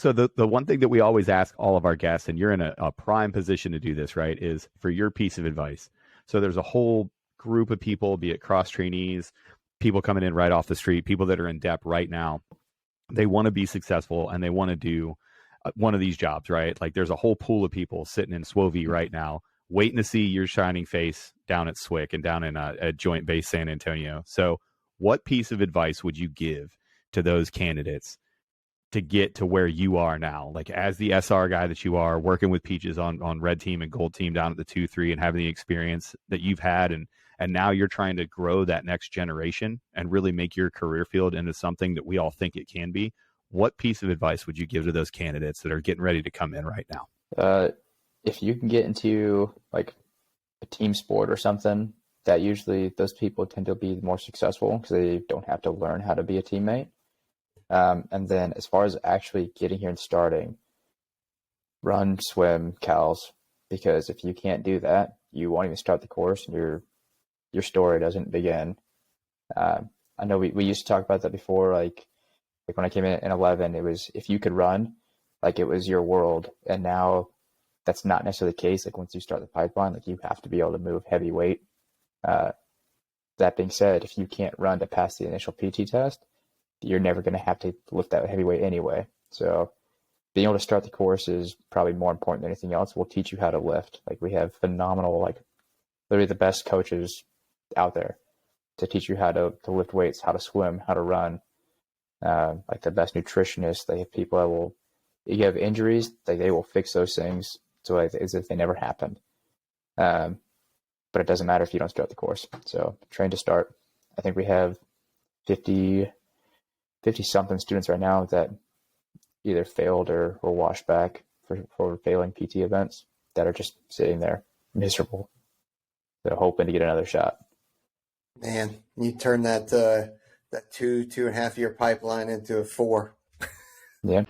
So the one thing that we always ask all of our guests, and you're in a prime position to do this, right, is for your piece of advice. So there's a whole group of people, be it cross trainees, people coming in right off the street, people that are in depth right now. They want to be successful and they want to do one of these jobs, right? Like there's a whole pool of people sitting in SWOVI right now, waiting to see your shining face down at SWIC and down in a Joint Base San Antonio. So what piece of advice would you give to those candidates to get to where you are now? Like as the SR guy that you are, working with Peaches on red team and gold team down at the 2-3 and having the experience that you've had, and now you're trying to grow that next generation and really make your career field into something that we all think it can be. What piece of advice would you give to those candidates that are getting ready to come in right now? If you can get into like a team sport or something, that usually those people tend to be more successful because they don't have to learn how to be a teammate. And then as far as actually getting here and starting, run, swim, cows, because if you can't do that, you won't even start the course and your story doesn't begin. I know we used to talk about that before, like when I came in 11, it was if you could run, like it was your world. And now that's not necessarily the case. Like once you start the pipeline, like you have to be able to move heavy weight. That being said, if you can't run to pass the initial PT test, you're never going to have to lift that heavy weight anyway. So being able to start the course is probably more important than anything else. We'll teach you how to lift. Like we have phenomenal, like literally the best coaches out there to teach you how to lift weights, how to swim, how to run. Like the best nutritionists, they have people that will, if you have injuries, they will fix those things so as if they never happened. But it doesn't matter if you don't start the course. So train to start. I think we have 50 something students right now that either failed or washed back for failing PT events that are just sitting there miserable. They're hoping to get another shot. Man, you turn that 2.5 year pipeline into a 4. Yeah.